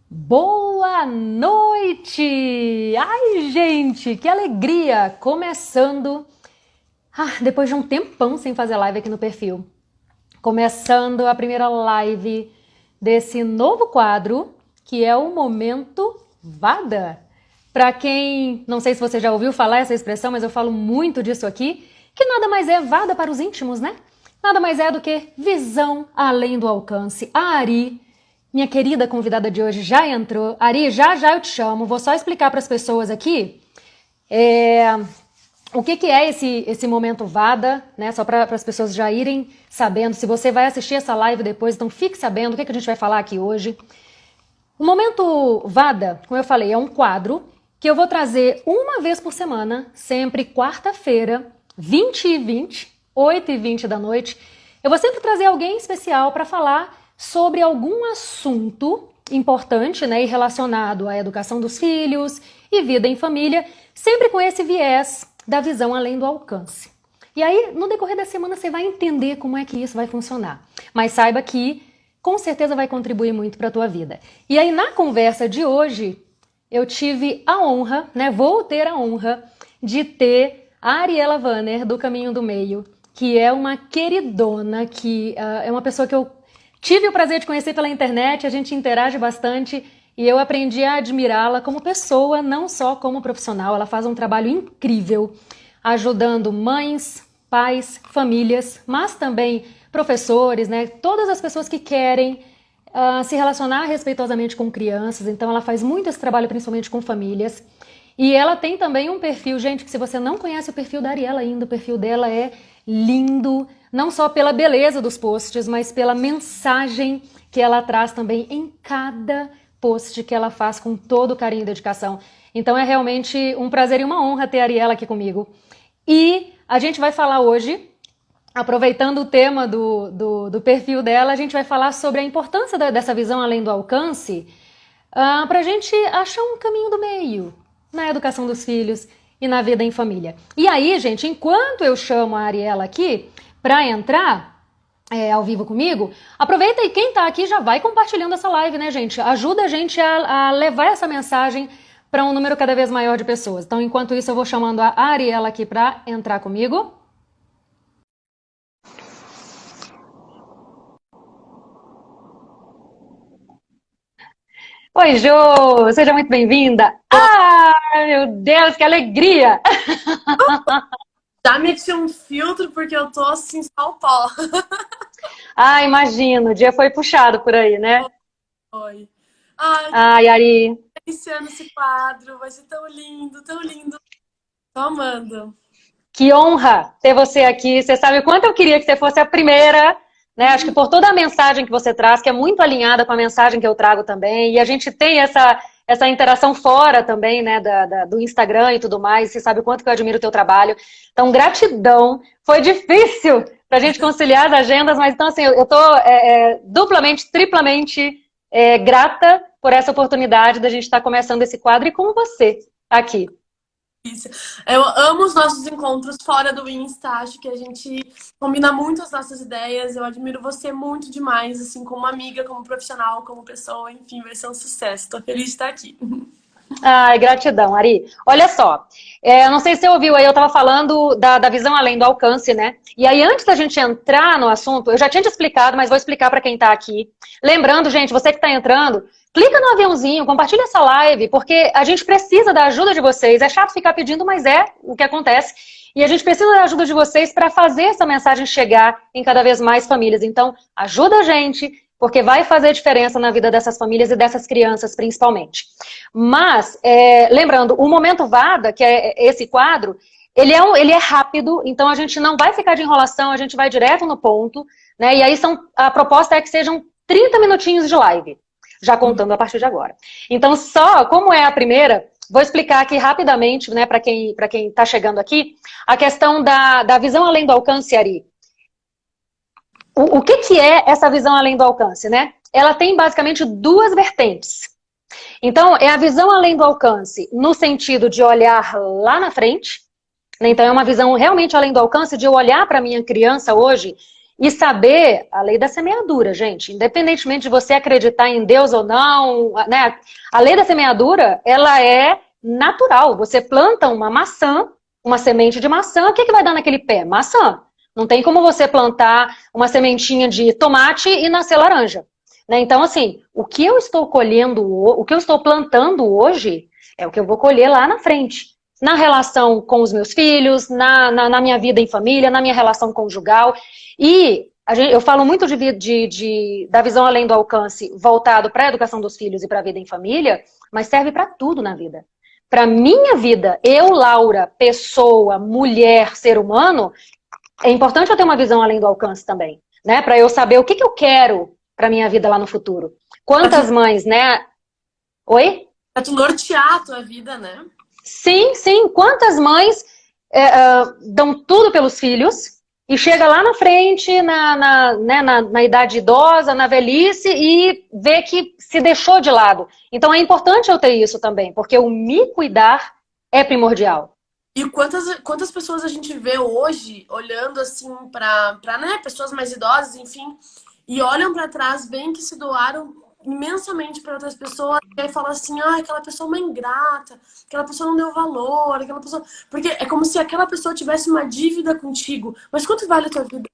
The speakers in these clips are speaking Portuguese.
Boa noite! Ai, gente, que alegria! Começando, depois de um tempão sem fazer live aqui no perfil. Começando a primeira live desse novo quadro, que é o Momento Vada. Para quem, não sei se você já ouviu falar essa expressão, mas eu falo muito disso aqui, que nada mais é Vada para os íntimos, né? Nada mais é do que visão além do alcance. A Ari, minha querida convidada de hoje, já entrou. Ari, já eu te chamo. Vou só explicar para as pessoas aqui o que é esse momento Vada, né? Só para as pessoas já irem sabendo. Se você vai assistir essa live depois, então fique sabendo o que a gente vai falar aqui hoje. O momento Vada, como eu falei, é um quadro que eu vou trazer uma vez por semana, sempre quarta-feira, 20h20, 8h20 da noite. Eu vou sempre trazer alguém especial para falar sobre algum assunto importante, né, e relacionado à educação dos filhos e vida em família, sempre com esse viés da visão além do alcance. E aí, no decorrer da semana, você vai entender como é que isso vai funcionar. Mas saiba que, com certeza, vai contribuir muito para a tua vida. E aí, na conversa de hoje, eu tive a honra, né, vou ter a honra de ter a Ariela Wanner, do Caminho do Meio, que é uma queridona, que é uma pessoa que eu tive o prazer de conhecer pela internet, a gente interage bastante e eu aprendi a admirá-la como pessoa, não só como profissional. Ela faz um trabalho incrível, ajudando mães, pais, famílias, mas também professores, né? Todas as pessoas que querem se relacionar respeitosamente com crianças. Então ela faz muito esse trabalho, principalmente com famílias. E ela tem também um perfil, gente, que se você não conhece o perfil da Ariela ainda, o perfil dela é lindo, não só pela beleza dos posts, mas pela mensagem que ela traz também em cada post que ela faz com todo carinho e dedicação. Então é realmente um prazer e uma honra ter a Ariela aqui comigo. E a gente vai falar hoje, aproveitando o tema do perfil dela, a gente vai falar sobre a importância dessa visão além do alcance, para a gente achar um caminho do meio na educação dos filhos e na vida em família. E aí, gente, enquanto eu chamo a Ariela aqui para entrar ao vivo comigo, aproveita e quem tá aqui já vai compartilhando essa live, né, gente? Ajuda a gente a levar essa mensagem para um número cada vez maior de pessoas. Então, enquanto isso, eu vou chamando a Ariela aqui para entrar comigo. Oi, Jô! Seja muito bem-vinda! Ah, meu Deus, que alegria! Já meti um filtro porque eu tô assim, só o pó. Ah, imagino, o dia foi puxado por aí, né? Foi. Ai, Ai, Ari, tô iniciando esse quadro, vai ser tão lindo, tão lindo. Tô amando. que honra ter você aqui. Você sabe o quanto eu queria que você fosse a primeira, né? Acho que por toda a mensagem que você traz, que é muito alinhada com a mensagem que eu trago também. E a gente tem essa interação fora também, né? Do Instagram e tudo mais. Você sabe o quanto que eu admiro o teu trabalho. Então, gratidão. Foi difícil pra gente conciliar as agendas, mas então, assim, eu tô duplamente, triplamente grata por essa oportunidade da gente estar começando esse quadro e com você aqui. Isso. Eu amo os nossos encontros fora do Insta, acho que a gente combina muito as nossas ideias. Eu admiro você muito demais, assim, como amiga, como profissional, como pessoa, enfim, vai ser um sucesso. Tô feliz de estar aqui. Ai, gratidão, Ari. Olha só, não sei se você ouviu aí, eu estava falando da visão além do alcance, né? E aí, antes da gente entrar no assunto, eu já tinha te explicado, mas vou explicar para quem está aqui. Lembrando, gente, você que está entrando, clica no aviãozinho, compartilha essa live, porque a gente precisa da ajuda de vocês. É chato ficar pedindo, mas é o que acontece. E a gente precisa da ajuda de vocês para fazer essa mensagem chegar em cada vez mais famílias. Então, ajuda a gente, porque vai fazer diferença na vida dessas famílias e dessas crianças, principalmente. Mas, lembrando, o Momento Vada, que é esse quadro, ele é rápido, então a gente não vai ficar de enrolação, a gente vai direto no ponto, né? E aí a proposta é que sejam 30 minutinhos de live, já contando a partir de agora. Então, só como é a primeira, vou explicar aqui rapidamente, né, para quem está chegando aqui, a questão da visão além do alcance, Ari. O que é essa visão além do alcance, né? Ela tem basicamente duas vertentes. Então, é a visão além do alcance, no sentido de olhar lá na frente, né? Então, é uma visão realmente além do alcance, de eu olhar para a minha criança hoje E saber a lei da semeadura, gente. Independentemente de você acreditar em Deus ou não, né? A lei da semeadura, ela é natural. Você planta uma maçã, uma semente de maçã, o que vai dar naquele pé? Maçã. Não tem como você plantar uma sementinha de tomate e nascer laranja. Né? Então, assim, o que eu estou colhendo, o que eu estou plantando hoje é o que eu vou colher lá na frente. Na relação com os meus filhos, na minha vida em família, na minha relação conjugal. E eu falo muito da visão além do alcance voltado para a educação dos filhos e para a vida em família, mas serve para tudo na vida. Para minha vida, eu, Laura, pessoa, mulher, ser humano, é importante eu ter uma visão além do alcance também, né? Para eu saber o que eu quero para minha vida lá no futuro. Quantas mães, né? Oi? Pra tu nortear a tua vida, né? Sim, sim. Quantas mães dão tudo pelos filhos e chega lá na frente, na idade idosa, na velhice, e vê que se deixou de lado. Então é importante eu ter isso também, porque o me cuidar é primordial. E quantas pessoas a gente vê hoje olhando assim para né, pessoas mais idosas, enfim, e olham para trás, veem que se doaram imensamente para outras pessoas, e aí fala assim, ah, aquela pessoa é uma ingrata, aquela pessoa não deu valor, aquela pessoa. Porque é como se aquela pessoa tivesse uma dívida contigo. Mas quanto vale a tua vida?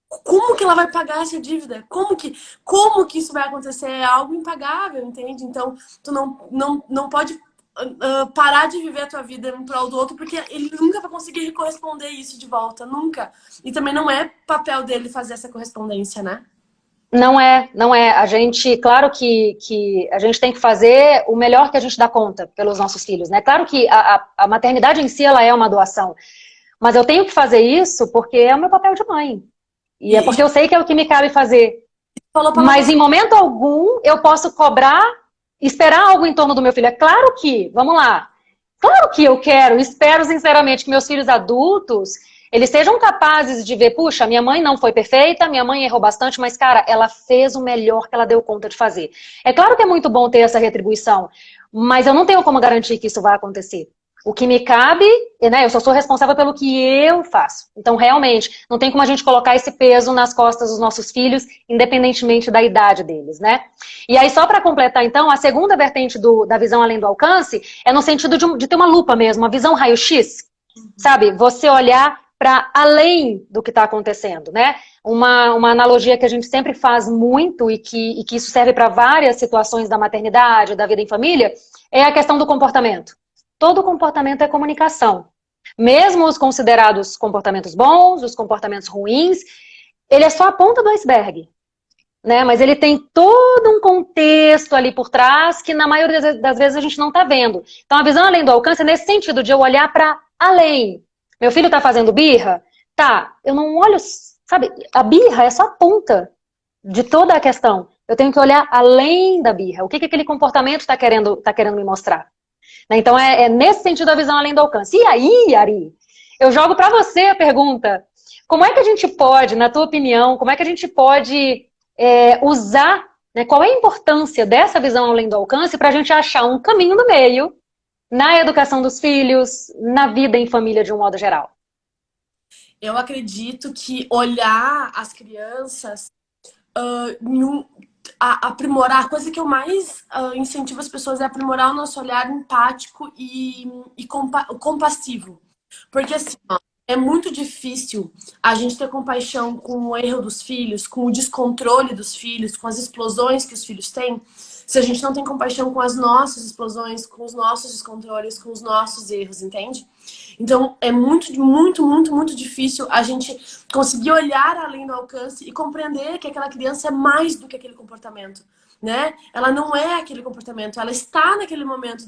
Como que ela vai pagar essa dívida? Como que isso vai acontecer? É algo impagável, entende? Então, tu não pode parar de viver a tua vida em prol do outro, porque ele nunca vai conseguir corresponder isso de volta, nunca. E também não é papel dele fazer essa correspondência, né? Não é, não é. A gente, claro que a gente tem que fazer o melhor que a gente dá conta pelos nossos filhos, né? Claro que a maternidade em si, ela é uma doação. Mas eu tenho que fazer isso porque é o meu papel de mãe. E é porque eu sei que é o que me cabe fazer. Mas em momento algum eu posso cobrar, esperar algo em torno do meu filho. É claro que, vamos lá, claro que eu quero, espero sinceramente que meus filhos adultos, eles sejam capazes de ver, puxa, minha mãe não foi perfeita, minha mãe errou bastante, mas cara, ela fez o melhor que ela deu conta de fazer. É claro que é muito bom ter essa retribuição, mas eu não tenho como garantir que isso vai acontecer. O que me cabe, né, eu só sou responsável pelo que eu faço. Então, realmente, não tem como a gente colocar esse peso nas costas dos nossos filhos, independentemente da idade deles, né? E aí, só para completar, então, a segunda vertente da visão além do alcance é no sentido de ter uma lupa mesmo, uma visão raio-x, sabe? Você olhar para além do que está acontecendo, né? Uma analogia que a gente sempre faz muito e que isso serve para várias situações da maternidade, da vida em família, é a questão do comportamento. Todo comportamento é comunicação. Mesmo os considerados comportamentos bons, os comportamentos ruins, ele é só a ponta do iceberg. Né? Mas ele tem todo um contexto ali por trás que na maioria das vezes a gente não está vendo. Então a visão além do alcance é nesse sentido de eu olhar para além. Meu filho está fazendo birra? Tá, eu não olho, sabe, a birra é só a ponta de toda a questão. Eu tenho que olhar além da birra. O que aquele comportamento está querendo me mostrar? Então é nesse sentido a visão além do alcance. E aí, Ari, eu jogo para você a pergunta. Como é que a gente pode, na tua opinião, como é que a gente pode usar, né, qual é a importância dessa visão além do alcance para a gente achar um caminho no meio na educação dos filhos, na vida em família de um modo geral? Eu acredito que olhar as crianças aprimorar, a coisa que eu mais incentivo as pessoas é aprimorar o nosso olhar empático e compassivo. Porque assim, ó, é muito difícil a gente ter compaixão com o erro dos filhos, com o descontrole dos filhos, com as explosões que os filhos têm, se a gente não tem compaixão com as nossas explosões, com os nossos descontroles, com os nossos erros, entende? Então, é muito, muito, muito, muito difícil a gente conseguir olhar além do alcance e compreender que aquela criança é mais do que aquele comportamento, né? Ela não é aquele comportamento, ela está naquele momento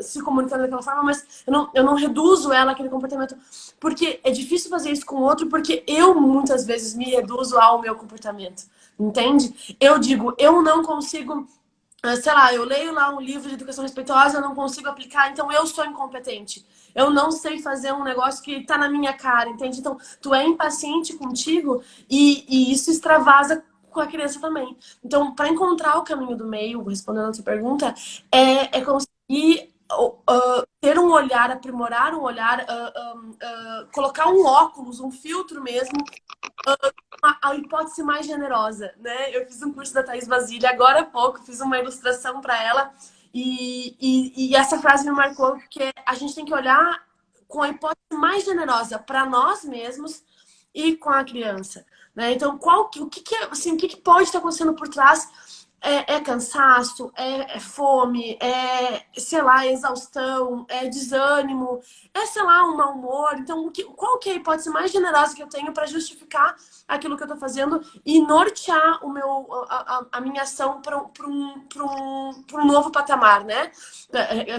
se comunicando daquela forma, mas eu não reduzo ela àquele comportamento, porque é difícil fazer isso com o outro, porque eu muitas vezes me reduzo ao meu comportamento, entende? Eu digo, eu não consigo... sei lá, eu leio lá um livro de educação respeitosa, eu não consigo aplicar, então eu sou incompetente. Eu não sei fazer um negócio que tá na minha cara, entende? Então, tu é impaciente contigo e isso extravasa com a criança também. Então, para encontrar o caminho do meio, respondendo a sua pergunta, é conseguir ter um olhar, aprimorar um olhar, colocar um óculos, um filtro mesmo, a hipótese mais generosa, né? Eu fiz um curso da Thaís Basílio agora há pouco, fiz uma ilustração para ela e essa frase me marcou, porque a gente tem que olhar com a hipótese mais generosa para nós mesmos e com a criança, né? Então, assim, o que pode estar acontecendo por trás? É cansaço, é fome, sei lá, exaustão, é desânimo, sei lá, um mau humor. Então, qual que é a hipótese mais generosa que eu tenho para justificar aquilo que eu estou fazendo e nortear a minha ação para um novo patamar, né?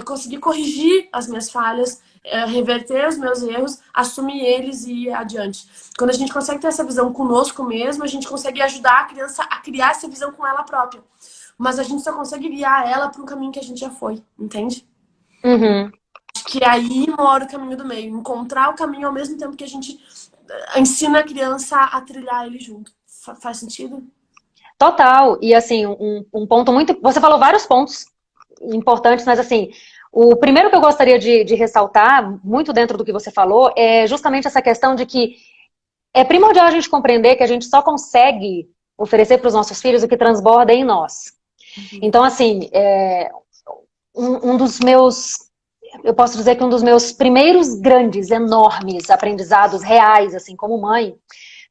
Conseguir corrigir as minhas falhas, reverter os meus erros, assumir eles e ir adiante. Quando a gente consegue ter essa visão conosco mesmo, a gente consegue ajudar a criança a criar essa visão com ela própria. Mas a gente só consegue guiar ela para um caminho que a gente já foi, entende? Uhum. Acho que aí mora o caminho do meio. Encontrar o caminho ao mesmo tempo que a gente ensina a criança a trilhar ele junto. Faz sentido? Total. E assim, um ponto muito. Você falou vários pontos importantes, mas assim, o primeiro que eu gostaria de ressaltar, muito dentro do que você falou, é justamente essa questão de que é primordial a gente compreender que a gente só consegue oferecer para os nossos filhos o que transborda em nós. Então, assim, um dos meus, eu posso dizer que um dos meus primeiros grandes, enormes aprendizados reais, assim, como mãe,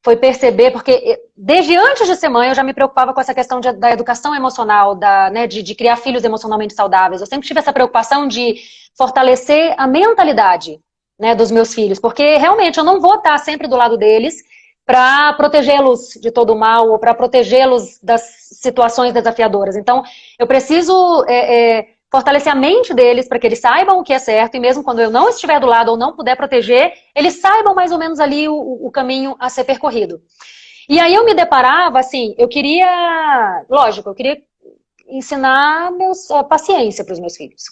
foi perceber, porque desde antes de ser mãe eu já me preocupava com essa questão da educação emocional, né, de criar filhos emocionalmente saudáveis. Eu sempre tive essa preocupação de fortalecer a mentalidade, né, dos meus filhos, porque realmente eu não vou estar sempre do lado deles para protegê-los de todo o mal ou para protegê-los das situações desafiadoras. Então, eu preciso fortalecer a mente deles para que eles saibam o que é certo e mesmo quando eu não estiver do lado ou não puder proteger, eles saibam mais ou menos ali o caminho a ser percorrido. E aí eu me deparava, assim, eu queria ensinar paciência para os meus filhos.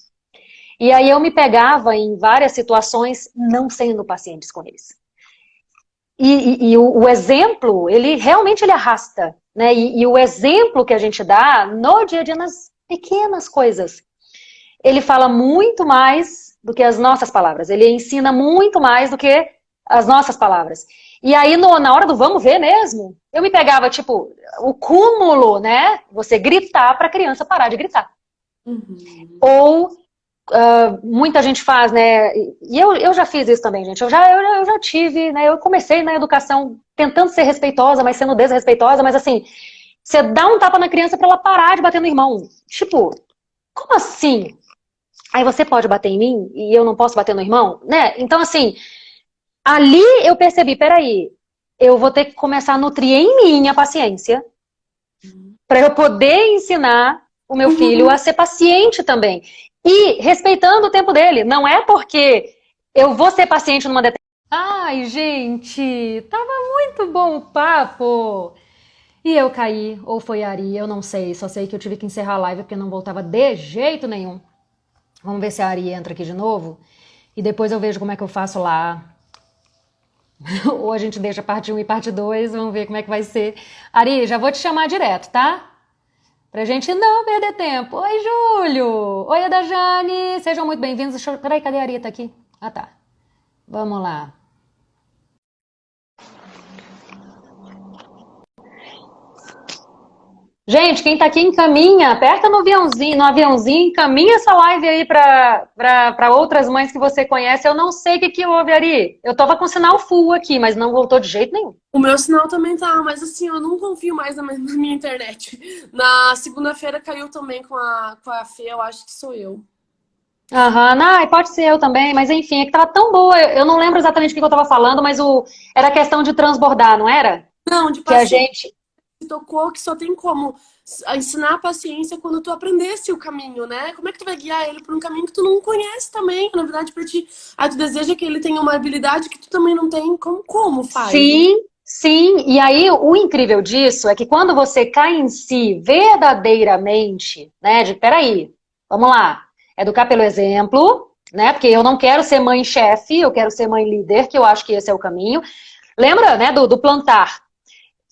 E aí eu me pegava em várias situações não sendo pacientes com eles. E o exemplo, ele realmente arrasta, né? E o exemplo que a gente dá no dia a dia, nas pequenas coisas, ele fala muito mais do que as nossas palavras. Ele ensina muito mais do que as nossas palavras. E aí, na hora do vamos ver mesmo, eu me pegava, tipo, o cúmulo, né? Você gritar para a criança parar de gritar. Uhum. Ou muita gente faz, né? E eu já fiz isso também, gente. Eu já tive, né? Eu comecei na educação tentando ser respeitosa, mas sendo desrespeitosa, mas assim, você dá um tapa na criança para ela parar de bater no irmão. Tipo, como assim? Aí você pode bater em mim e eu não posso bater no irmão, né? Então, assim, ali eu percebi, peraí, eu vou ter que começar a nutrir em mim a paciência para eu poder ensinar o meu filho a ser paciente também. E respeitando o tempo dele. Não é porque eu vou ser paciente numa determinada... Ai, gente, tava muito bom o papo. E eu caí, ou foi a Ari, eu não sei. Só sei que eu tive que encerrar a live porque não voltava de jeito nenhum. Vamos ver se a Ari entra aqui de novo. E depois eu vejo como é que eu faço lá. Ou a gente deixa parte 1 e parte 2. Vamos ver como é que vai ser. Ari, já vou te chamar direto, tá? Pra gente não perder tempo. Oi, Júlio! Oi, Adajane! Sejam muito bem-vindos. Peraí, cadê a Ari? Tá aqui? Ah, tá. Vamos lá. Gente, quem tá aqui encaminha, aperta no aviãozinho, encaminha essa live aí pra outras mães que você conhece. Eu não sei o que houve, Ari. Eu tava com sinal full aqui, mas não voltou de jeito nenhum. O meu sinal também tá, mas assim, eu não confio mais na minha internet. Na segunda-feira caiu também com a Fê, eu acho que sou eu. Aham, pode ser eu também, mas enfim, é que tava tão boa. Eu não lembro exatamente o que eu tava falando, mas era questão de transbordar, não era? Não, de Que a paciência. gente... Tocou que só tem como ensinar a paciência quando tu aprendesse o caminho, né? Como é que tu vai guiar ele por um caminho que tu não conhece também? Na verdade, pra ti, tu deseja que ele tenha uma habilidade que tu também não tem. Como faz? Sim. E aí, o incrível disso é que quando você cai em si verdadeiramente, né? Peraí, vamos lá. Educar pelo exemplo, né? Porque eu não quero ser mãe chefe, eu quero ser mãe líder, que eu acho que esse é o caminho. Lembra, né, do plantar?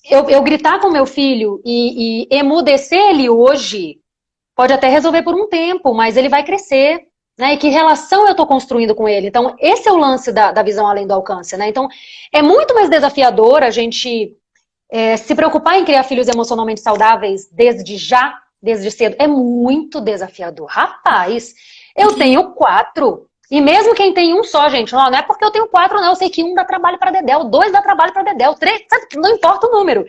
Eu gritar com meu filho e emudecer ele hoje pode até resolver por um tempo, mas ele vai crescer. né? E que relação eu estou construindo com ele. Então, esse é o lance da visão além do alcance, né? Então, é muito mais desafiador a gente se preocupar em criar filhos emocionalmente saudáveis desde já, desde cedo. É muito desafiador. Rapaz, eu tenho 4. E mesmo quem tem um só, gente, não é porque eu tenho 4, não. Eu sei que 1 dá trabalho para Dedéu, 2 dá trabalho para Dedéu, 3, sabe? Não importa o número.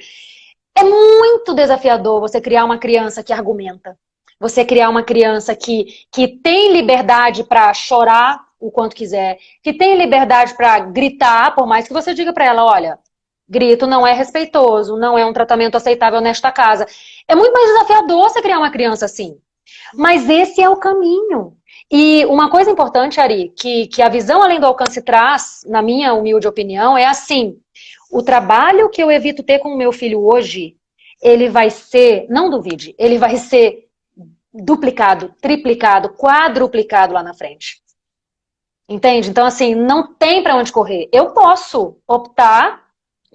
É muito desafiador você criar uma criança que argumenta. Você criar uma criança que tem liberdade para chorar o quanto quiser, que tem liberdade para gritar, por mais que você diga para ela, olha, grito não é respeitoso, não é um tratamento aceitável nesta casa. É muito mais desafiador você criar uma criança assim. Mas esse é o caminho. E uma coisa importante, Ari, que a visão além do alcance traz, na minha humilde opinião, é assim, o trabalho que eu evito ter com o meu filho hoje, ele vai ser, não duvide, ele vai ser duplicado, triplicado, quadruplicado lá na frente. Entende? Então, assim, não tem para onde correr. Eu posso optar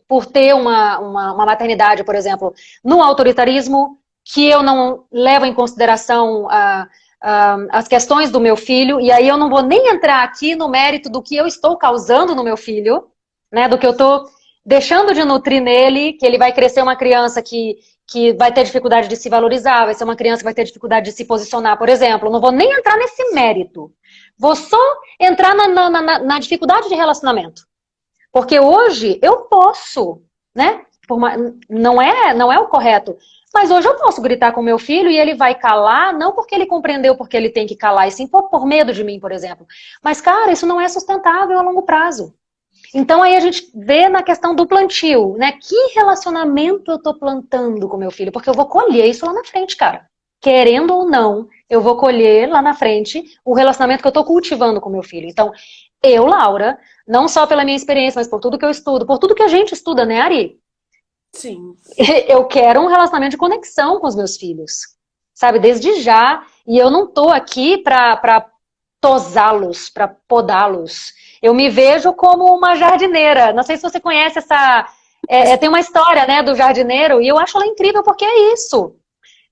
por ter uma maternidade, por exemplo, no autoritarismo, que eu não levo em consideração as questões do meu filho, e aí eu não vou nem entrar aqui no mérito do que eu estou causando no meu filho, né, do que eu estou deixando de nutrir nele, que ele vai crescer uma criança que vai ter dificuldade de se valorizar, vai ser uma criança que vai ter dificuldade de se posicionar, por exemplo. Não vou nem entrar nesse mérito. Vou só entrar na dificuldade de relacionamento. Porque hoje eu posso, né? Não é o correto. Mas hoje eu posso gritar com meu filho e ele vai calar, não porque ele compreendeu porque ele tem que calar, e sim por medo de mim, por exemplo. Mas, cara, isso não é sustentável a longo prazo. Então aí a gente vê na questão do plantio, né? Que relacionamento eu tô plantando com meu filho? Porque eu vou colher isso lá na frente, cara. Querendo ou não, eu vou colher lá na frente o relacionamento que eu tô cultivando com meu filho. Então, eu, Laura, não só pela minha experiência, mas por tudo que eu estudo, por tudo que a gente estuda, né, Ari? Sim. Eu quero um relacionamento de conexão com os meus filhos, sabe? Desde já. E eu não tô aqui pra tosá-los, pra podá-los. Eu me vejo como uma jardineira. Não sei se você conhece essa... tem uma história, né, do jardineiro, e eu acho ela incrível porque é isso.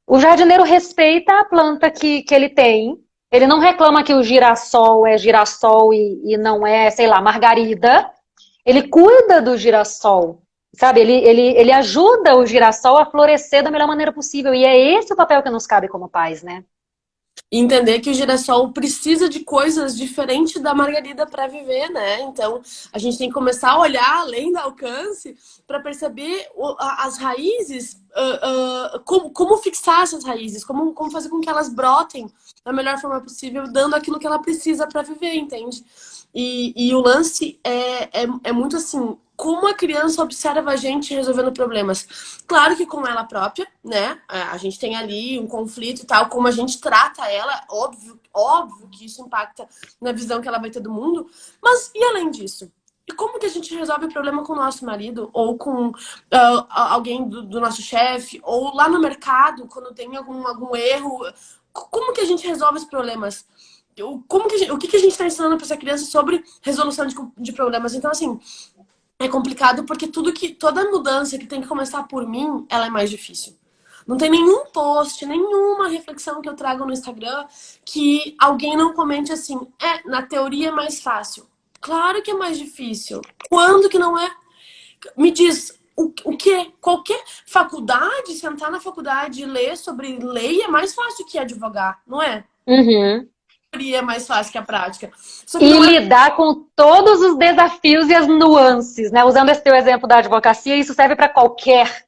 O jardineiro respeita a planta que ele tem. Ele não reclama que o girassol é girassol e não é, sei lá, margarida. Ele cuida do girassol, sabe? Ele ajuda o girassol a florescer da melhor maneira possível. E é esse o papel que nos cabe como pais, né? E entender que o girassol precisa de coisas diferentes da margarida para viver, né? Então, a gente tem que começar a olhar além do alcance para perceber as raízes, como fixar essas raízes, como fazer com que elas brotem da melhor forma possível, dando aquilo que ela precisa para viver, entende? E o lance é muito assim, como a criança observa a gente resolvendo problemas. Claro que com ela própria, né? A gente tem ali um conflito e tal, como a gente trata ela, óbvio que isso impacta na visão que ela vai ter do mundo. Mas e além disso? E como que a gente resolve o problema com o nosso marido? Ou com alguém do nosso chefe? Ou lá no mercado, quando tem algum erro? Como que a gente resolve os problemas? O que a gente está ensinando para essa criança sobre resolução de problemas? Então, assim, é complicado porque toda mudança que tem que começar por mim, ela é mais difícil. Não tem nenhum post, nenhuma reflexão que eu trago no Instagram que alguém não comente assim, na teoria é mais fácil. Claro que é mais difícil. Quando que não é? Me diz, o quê? Qualquer faculdade, sentar na faculdade e ler sobre lei é mais fácil que advogar, não é? Uhum. É mais fácil que a prática. E lidar com todos os desafios e as nuances, né? Usando esse teu exemplo da advocacia, isso serve para qualquer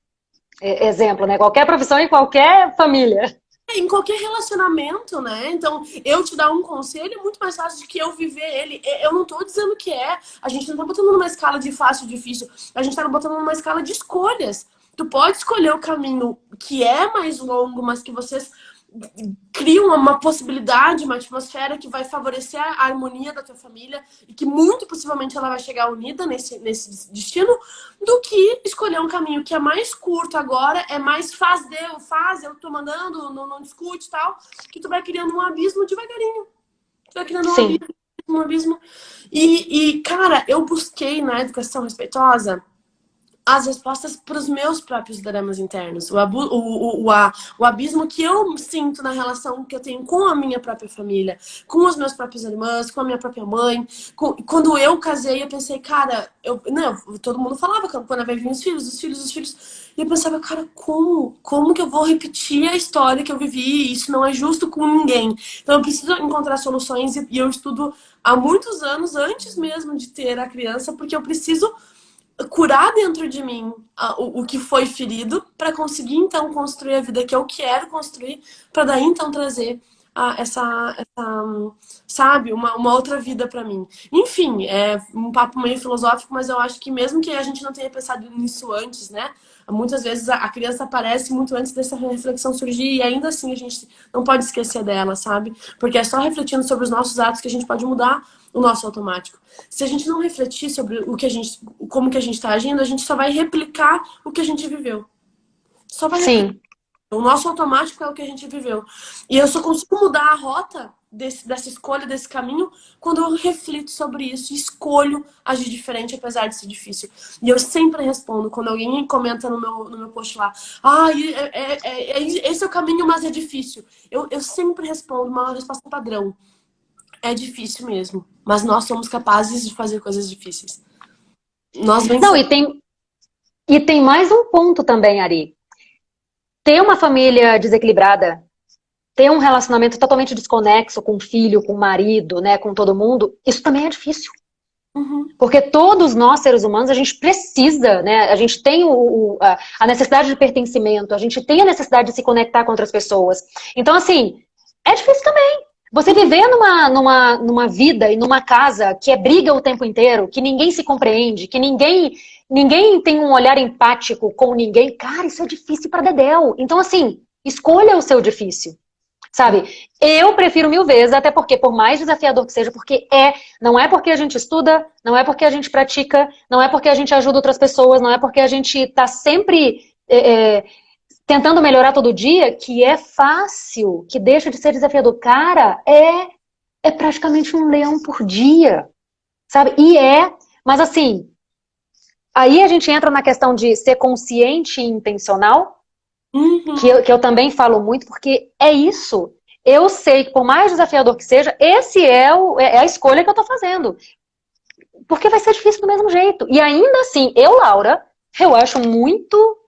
exemplo, né? Qualquer profissão e qualquer família. Em qualquer relacionamento, né? Então, eu te dar um conselho é muito mais fácil do que eu viver ele. Eu não tô dizendo que é. A gente não tá botando numa escala de fácil e difícil. A gente tá botando numa escala de escolhas. Tu pode escolher o caminho que é mais longo, mas que vocês criam uma possibilidade, uma atmosfera que vai favorecer a harmonia da tua família e que muito possivelmente ela vai chegar unida nesse destino, do que escolher um caminho que é mais curto agora, é mais faz, eu tô mandando, não discute e tal, que tu vai criando um abismo devagarinho. Tu vai criando um abismo. E, cara, eu busquei na educação respeitosa as respostas para os meus próprios dramas internos. O abismo que eu sinto na relação que eu tenho com a minha própria família, com os meus próprios irmãos, com a minha própria mãe. Quando eu casei, eu pensei, cara, todo mundo falava quando vai vir os filhos. E eu pensava, cara, como que eu vou repetir a história que eu vivi? Isso não é justo com ninguém. Então eu preciso encontrar soluções e eu estudo há muitos anos, antes mesmo de ter a criança, porque eu preciso curar dentro de mim o que foi ferido para conseguir então construir a vida que eu quero construir, para daí então trazer sabe, uma outra vida para mim. Enfim, é um papo meio filosófico, mas eu acho que mesmo que a gente não tenha pensado nisso antes, né? Muitas vezes a criança aparece muito antes dessa reflexão surgir e ainda assim a gente não pode esquecer dela, sabe? Porque é só refletindo sobre os nossos atos que a gente pode mudar o nosso automático. Se a gente não refletir sobre como que a gente está agindo, a gente só vai replicar o que a gente viveu. Só vai replicar. Sim. O nosso automático é o que a gente viveu. E eu só consigo mudar a rota dessa escolha, desse caminho, quando eu reflito sobre isso e escolho agir diferente, apesar de ser difícil. E eu sempre respondo, quando alguém comenta no meu post lá, esse é o caminho, mas é difícil. Eu sempre respondo uma resposta padrão. É difícil mesmo, mas nós somos capazes de fazer coisas difíceis. Nós vencemos. Não, e tem mais um ponto também, Ari. Ter uma família desequilibrada, ter um relacionamento totalmente desconexo com o filho, com o marido, né, com todo mundo, isso também é difícil. Uhum. Porque todos nós, seres humanos, a gente precisa, né? A gente tem a necessidade de pertencimento, a gente tem a necessidade de se conectar com outras pessoas. Então, assim, é difícil também. Você viver numa vida e numa casa que é briga o tempo inteiro, que ninguém se compreende, que ninguém tem um olhar empático com ninguém, cara, isso é difícil pra dedéu. Então, assim, escolha o seu difícil, sabe? Eu prefiro 1000 vezes, até porque, por mais desafiador que seja, não é porque a gente estuda, não é porque a gente pratica, não é porque a gente ajuda outras pessoas, não é porque a gente tá sempre tentando melhorar todo dia, que é fácil, que deixa de ser desafiador. Cara, é praticamente um leão por dia, sabe? Mas assim, aí a gente entra na questão de ser consciente e intencional, Uhum. que eu também falo muito, porque é isso. Eu sei que por mais desafiador que seja, esse é a escolha que eu tô fazendo. Porque vai ser difícil do mesmo jeito. E ainda assim, Laura, eu acho muito...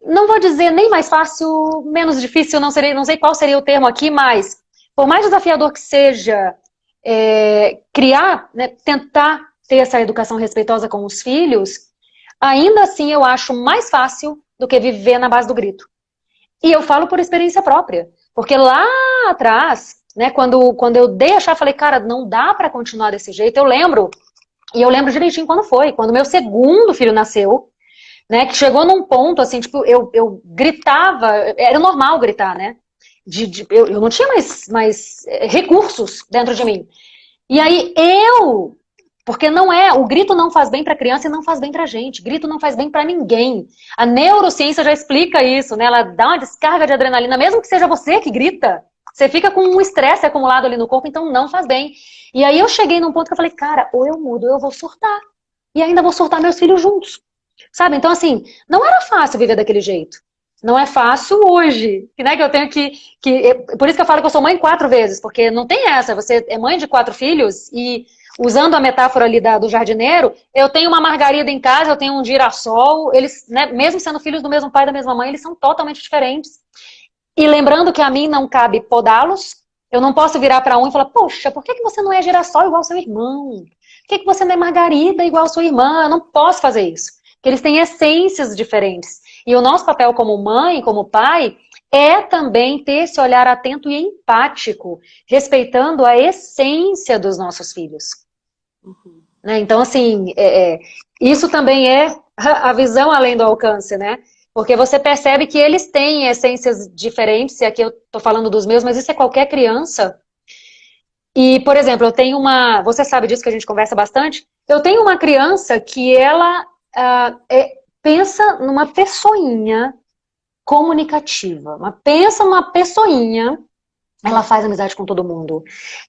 Não vou dizer nem mais fácil, menos difícil, não sei qual seria o termo aqui, mas por mais desafiador que seja criar, né, tentar ter essa educação respeitosa com os filhos, ainda assim eu acho mais fácil do que viver na base do grito. E eu falo por experiência própria, porque lá atrás, né, quando eu dei a chave, falei, cara, não dá pra continuar desse jeito, eu lembro direitinho quando foi, quando meu segundo filho nasceu, né, que chegou num ponto, assim, tipo, eu gritava, era normal gritar, né, eu não tinha mais recursos dentro de mim. E aí porque o grito não faz bem pra criança e não faz bem pra gente, grito não faz bem pra ninguém. A neurociência já explica isso, né, ela dá uma descarga de adrenalina, mesmo que seja você que grita, você fica com um estresse acumulado ali no corpo, então não faz bem. E aí eu cheguei num ponto que eu falei, cara, ou eu mudo ou eu vou surtar. E ainda vou surtar meus filhos juntos. Sabe? Então, assim, não era fácil viver daquele jeito. Não é fácil hoje. Né? Que eu tenho por isso que eu falo que eu sou mãe 4 vezes, porque não tem essa. Você é mãe de 4 filhos e, usando a metáfora ali do jardineiro, eu tenho uma margarida em casa, eu tenho um girassol. Eles, né, mesmo sendo filhos do mesmo pai e da mesma mãe, eles são totalmente diferentes. E lembrando que a mim não cabe podá-los, eu não posso virar para um e falar, poxa, por que você não é girassol igual ao seu irmão? Por que você não é margarida igual a sua irmã? Eu não posso fazer isso. Que eles têm essências diferentes. E o nosso papel como mãe, como pai, é também ter esse olhar atento e empático, respeitando a essência dos nossos filhos. Uhum. Né? Então, assim, isso também é a visão além do alcance, né? Porque você percebe que eles têm essências diferentes, e aqui eu tô falando dos meus, mas isso é qualquer criança. E, por exemplo, eu tenho você sabe disso que a gente conversa bastante, eu tenho uma criança que ela... pensa numa pessoinha comunicativa. Pensa numa pessoinha, ela faz amizade com todo mundo.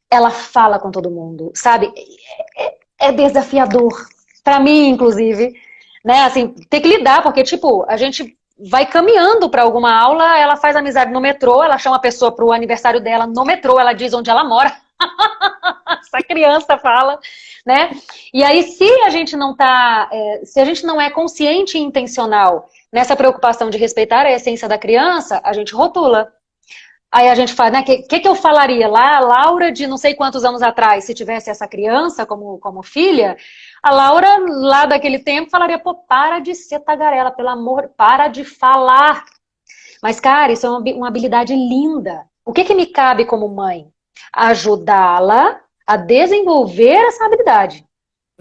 Ela fala com todo mundo, sabe? É desafiador. Pra mim, inclusive. né, assim, ter que lidar, porque, tipo, a gente vai caminhando para alguma aula, ela faz amizade no metrô, ela chama a pessoa para o aniversário dela no metrô, ela diz onde ela mora. Essa criança fala, né? E aí, se a gente não tá, se a gente não é consciente e intencional nessa preocupação de respeitar a essência da criança, a gente rotula. Aí a gente fala, né? Que eu falaria lá, a Laura de não sei quantos anos atrás, se tivesse essa criança como filha, a Laura lá daquele tempo falaria, pô, para de ser tagarela, pelo amor, para de falar. Mas, cara, isso é uma habilidade linda. O que me cabe como mãe? Ajudá-la a desenvolver essa habilidade.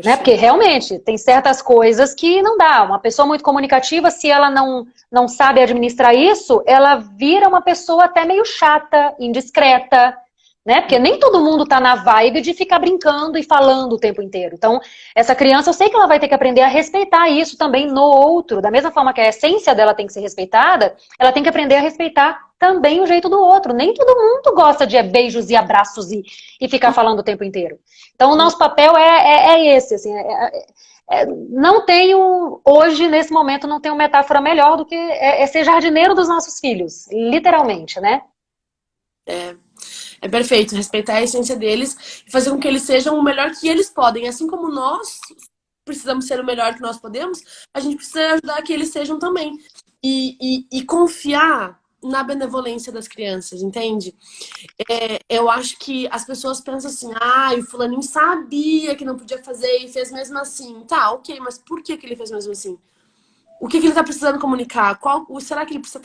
Né? Porque realmente tem certas coisas que não dá. Uma pessoa muito comunicativa, se ela não sabe administrar isso, ela vira uma pessoa até meio chata, indiscreta, né? Porque nem todo mundo tá na vibe de ficar brincando e falando o tempo inteiro. Então, essa criança, eu sei que ela vai ter que aprender a respeitar isso também no outro. Da mesma forma que a essência dela tem que ser respeitada, ela tem que aprender a respeitar também o jeito do outro. Nem todo mundo gosta de beijos e abraços e ficar falando o tempo inteiro. Então, o nosso papel é esse, assim, não tenho, hoje, nesse momento, não tenho metáfora melhor do que ser jardineiro dos nossos filhos, literalmente, né? É perfeito, respeitar a essência deles e fazer com que eles sejam o melhor que eles podem. Assim como nós precisamos ser o melhor que nós podemos, a gente precisa ajudar que eles sejam também. E confiar na benevolência das crianças, entende? Eu acho que as pessoas pensam assim, o fulaninho sabia que não podia fazer e fez mesmo assim. Tá, ok, mas por que ele fez mesmo assim? O que ele está precisando comunicar? Será que ele precisa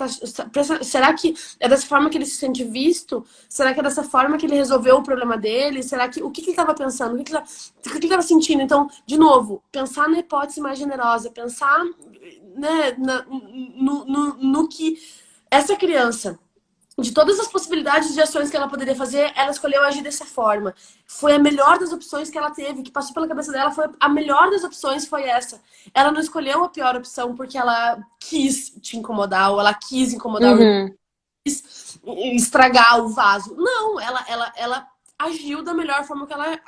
será que é dessa forma que ele se sente visto? Será que é dessa forma que ele resolveu o problema dele? Será que o que ele estava pensando? O que ele estava sentindo? Então, de novo, pensar na hipótese mais generosa, pensar, né, no que essa criança, de todas as possibilidades de ações que ela poderia fazer, ela escolheu agir dessa forma. Foi a melhor das opções que ela teve, que passou pela cabeça dela, foi a melhor das opções foi essa. Ela não escolheu a pior opção porque ela quis te incomodar, ou ela quis incomodar, ou quis estragar o vaso. Não, ela agiu da melhor forma que ela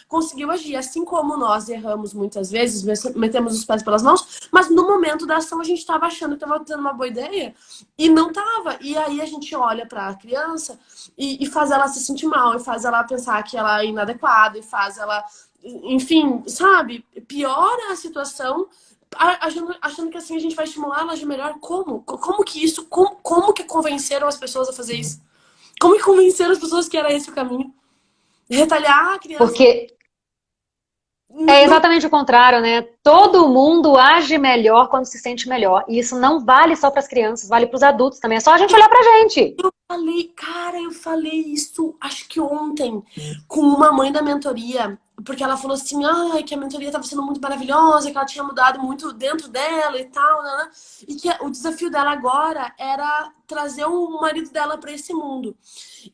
conseguiu agir. Assim como nós erramos muitas vezes, metemos os pés pelas mãos, mas no momento da ação a gente estava achando que estava tendo uma boa ideia e não estava. E aí a gente olha para a criança e faz ela se sentir mal, e faz ela pensar que ela é inadequada, e faz ela, enfim, sabe? Piora a situação, achando que assim a gente vai estimular ela de melhor. Como que isso? Como que convenceram as pessoas a fazer isso? Como que convenceram as pessoas que era esse o caminho? Retalhar a criança. Porque é exatamente o contrário, né? Todo mundo age melhor quando se sente melhor. E isso não vale só para as crianças, vale para os adultos também. É só a gente olhar pra gente. Eu falei isso, acho que ontem, com uma mãe da mentoria, porque ela falou assim, que a mentoria estava sendo muito maravilhosa, que ela tinha mudado muito dentro dela e tal, né? E que o desafio dela agora era trazer o marido dela para esse mundo.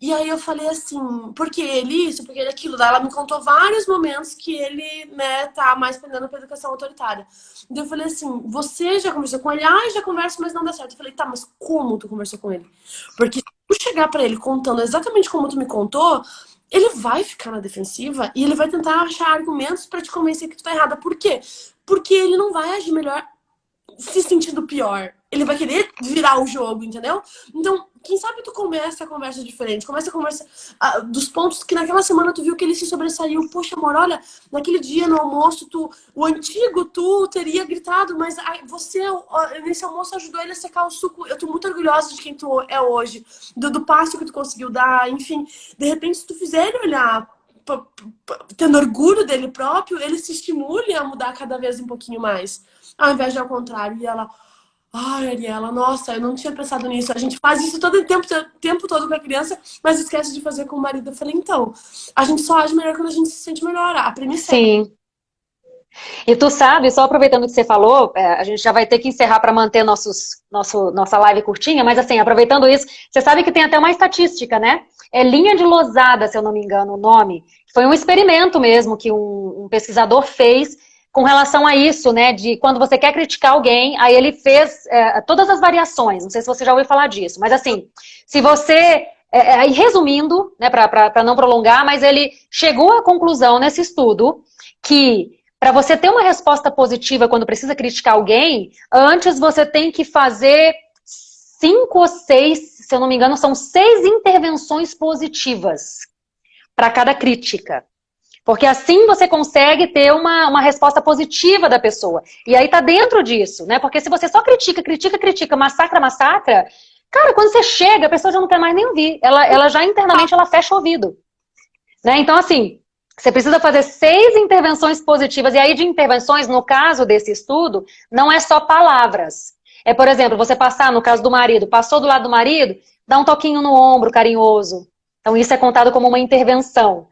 E aí eu falei assim, porque ele isso, porque ele aquilo. Daí ela me contou vários momentos que ele, né, tá mais pendendo pra educação autoritária. Daí eu falei assim, você já conversou com ele? Já converso, mas não dá certo. Eu falei, tá, mas como tu conversou com ele? Porque se tu chegar pra ele contando exatamente como tu me contou, ele vai ficar na defensiva e ele vai tentar achar argumentos pra te convencer que tu tá errada. Por quê? Porque ele não vai agir melhor se sentindo pior. Ele vai querer virar o jogo, entendeu? Então, quem sabe tu começa a conversa diferente. Começa a conversa dos pontos que naquela semana tu viu que ele se sobressaiu. Poxa, amor, olha, naquele dia no almoço, o antigo tu teria gritado, mas você, nesse almoço, ajudou ele a secar o suco. Eu tô muito orgulhosa de quem tu é hoje. Do passo que tu conseguiu dar, enfim. De repente, se tu fizer ele olhar tendo orgulho dele próprio, ele se estimule a mudar cada vez um pouquinho mais. Ao invés de ao contrário. E ela, Ariela, nossa, eu não tinha pensado nisso. A gente faz isso todo o tempo todo com a criança, mas esquece de fazer com o marido. Eu falei, então, a gente só age melhor quando a gente se sente melhor. A premissa Sim. E tu sabe, só aproveitando que você falou, a gente já vai ter que encerrar para manter nossa live curtinha, mas assim, aproveitando isso, você sabe que tem até uma estatística, né? É linha de Losada, se eu não me engano, o nome. Foi um experimento mesmo que um pesquisador fez com relação a isso, né? De quando você quer criticar alguém, aí ele fez todas as variações. Não sei se você já ouviu falar disso, mas assim, se você... Aí resumindo, né, para não prolongar, mas ele chegou à conclusão nesse estudo que para você ter uma resposta positiva quando precisa criticar alguém, antes você tem que fazer 5 ou 6, se eu não me engano, são 6 intervenções positivas para cada crítica. Porque assim você consegue ter uma resposta positiva da pessoa. E aí tá dentro disso, né? Porque se você só critica, massacra, cara, quando você chega, a pessoa já não quer mais nem ouvir. Ela já internamente ela fecha o ouvido. Né? Então, assim, você precisa fazer 6 intervenções positivas. E aí, de intervenções, no caso desse estudo, não é só palavras. É, por exemplo, você passar, no caso do marido, passou do lado do marido, dá um toquinho no ombro carinhoso. Então, isso é contado como uma intervenção.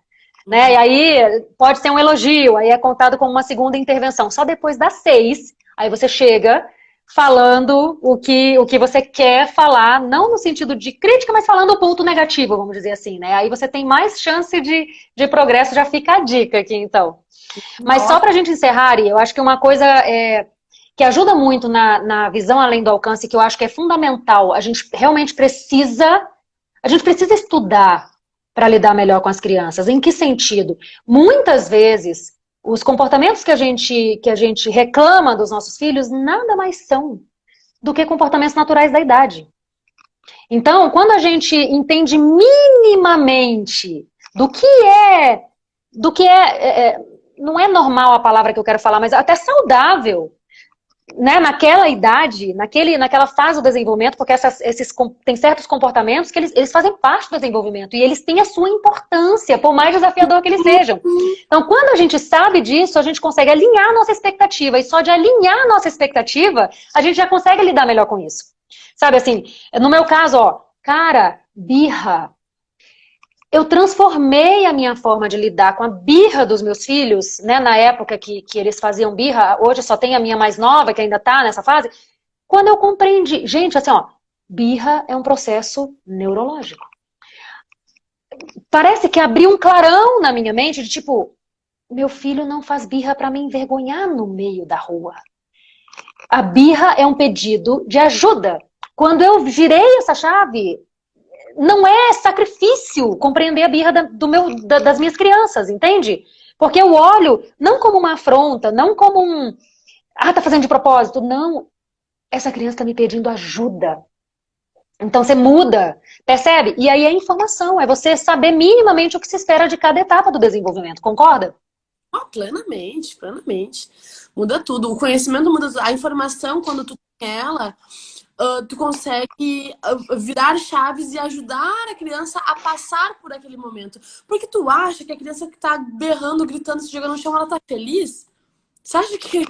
Né? E aí, pode ser um elogio, aí é contado como uma segunda intervenção. Só depois das 6, aí você chega falando o que você quer falar, não no sentido de crítica, mas falando o ponto negativo, vamos dizer assim, né? Aí você tem mais chance de progresso, já fica a dica aqui, então. Mas só pra gente encerrar, Ari, eu acho que uma coisa que ajuda muito na visão além do alcance, que eu acho que é fundamental, a gente realmente precisa estudar para lidar melhor com as crianças. Em que sentido? Muitas vezes, os comportamentos que a gente reclama dos nossos filhos nada mais são do que comportamentos naturais da idade. Então, quando a gente entende minimamente do que não é normal a palavra que eu quero falar, mas até saudável, né, naquela idade, naquela fase do desenvolvimento, porque tem certos comportamentos que eles fazem parte do desenvolvimento e eles têm a sua importância, por mais desafiador que eles sejam. Então, quando a gente sabe disso, a gente consegue alinhar a nossa expectativa, e só de alinhar a nossa expectativa, a gente já consegue lidar melhor com isso. Sabe assim, no meu caso, ó, cara, birra. Eu transformei a minha forma de lidar com a birra dos meus filhos, né, na época que eles faziam birra, hoje só tem a minha mais nova, que ainda tá nessa fase, quando eu compreendi. Gente, assim, ó, birra é um processo neurológico. Parece que abriu um clarão na minha mente de tipo, meu filho não faz birra pra me envergonhar no meio da rua. A birra é um pedido de ajuda. Quando eu girei essa chave, não é sacrifício compreender a birra das minhas crianças, entende? Porque eu olho não como uma afronta, não como tá fazendo de propósito. Não, essa criança tá me pedindo ajuda. Então você muda, percebe? E aí é informação, é você saber minimamente o que se espera de cada etapa do desenvolvimento, concorda? Plenamente, plenamente. Muda tudo, o conhecimento muda tudo. A informação, quando tu tem ela, tu consegue virar chaves e ajudar a criança a passar por aquele momento. Porque tu acha que a criança que tá berrando, gritando, se jogando no chão, ela tá feliz? Você acha que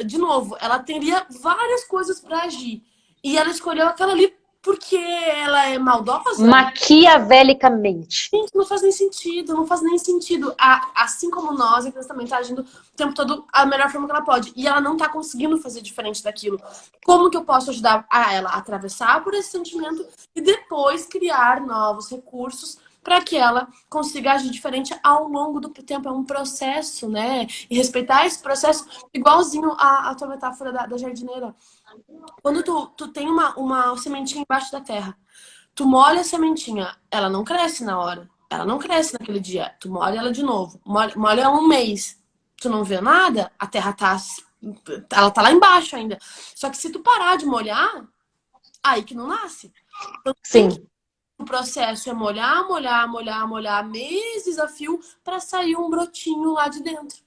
de novo, ela teria várias coisas pra agir. E ela escolheu aquela ali porque ela é maldosa? Maquiavelicamente. Gente, não faz nem sentido, não faz nem sentido. Assim como nós, a criança também tá agindo o tempo todo a melhor forma que ela pode. E ela não tá conseguindo fazer diferente daquilo. Como que eu posso ajudar a ela a atravessar por esse sentimento e depois criar novos recursos para que ela consiga agir diferente ao longo do tempo? É um processo, né? E respeitar esse processo, igualzinho a tua metáfora da jardineira. Quando tu tem uma sementinha embaixo da terra, tu molha a sementinha, ela não cresce na hora. Ela não cresce naquele dia. Tu molha ela de novo. Molha ela um mês. Tu não vê nada, a terra ela tá lá embaixo ainda. Só que se tu parar de molhar, aí que não nasce. Então, sim. O processo é molhar, meses a fio pra sair um brotinho lá de dentro.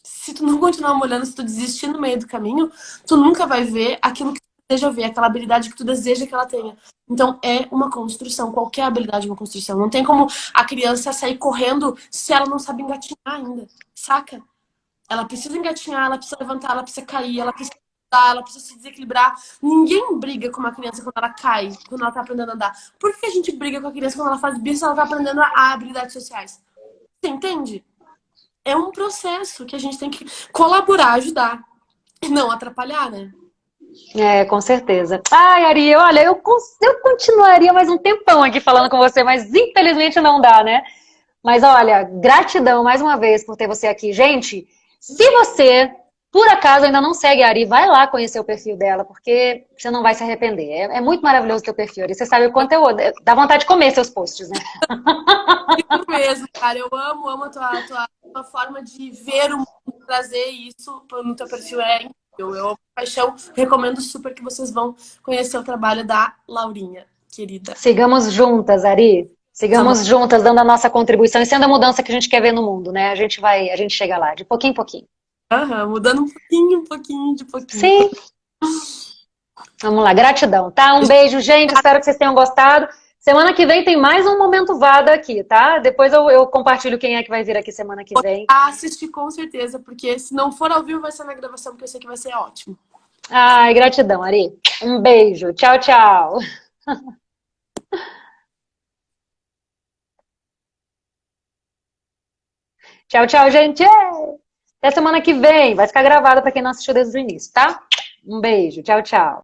Se tu não continuar molhando, se tu desistir no meio do caminho, tu nunca vai ver aquilo que tu deseja ver, aquela habilidade que tu deseja que ela tenha. Então, é uma construção. Qualquer habilidade é uma construção. Não tem como a criança sair correndo se ela não sabe engatinhar ainda. Saca? Ela precisa engatinhar, ela precisa levantar, ela precisa cair, ela precisa andar, ela precisa se desequilibrar. Ninguém briga com uma criança quando ela cai, quando ela tá aprendendo a andar. Por que a gente briga com a criança quando ela faz birra se ela tá aprendendo habilidades sociais? Você entende? É um processo que a gente tem que colaborar, ajudar. E não atrapalhar, né? É, com certeza. Ai, Ari, olha, eu continuaria mais um tempão aqui falando com você, mas infelizmente não dá, né? Mas olha, gratidão mais uma vez por ter você aqui. Gente, se você, por acaso, ainda não segue a Ari, vai lá conhecer o perfil dela, porque você não vai se arrepender. É muito maravilhoso o teu perfil, Ari. Você sabe o conteúdo. Dá vontade de comer seus posts, né? Isso mesmo, cara. Eu amo a tua forma de ver o mundo. trazer isso no teu perfil é incrível. Eu amo paixão, recomendo super que vocês vão conhecer o trabalho da Laurinha, querida. Sigamos juntas, Ari. Sigamos juntas, dando a nossa contribuição e sendo a mudança que a gente quer ver no mundo, né? A gente chega lá, de pouquinho em pouquinho. Aham, mudando um pouquinho, de pouquinho. Sim. Vamos lá, gratidão, tá? Um beijo, gente. Espero que vocês tenham gostado. Semana que vem tem mais um Momento Vada aqui, tá? Depois eu compartilho quem é que vai vir aqui semana que vem. Vou assistir com certeza, porque se não for ao vivo, vai ser na gravação, porque eu sei que vai ser ótimo. Ai, gratidão, Ari. Um beijo. Tchau, tchau. Tchau, tchau, gente. Até semana que vem. Vai ficar gravado para quem não assistiu desde o início, tá? Um beijo. Tchau, tchau.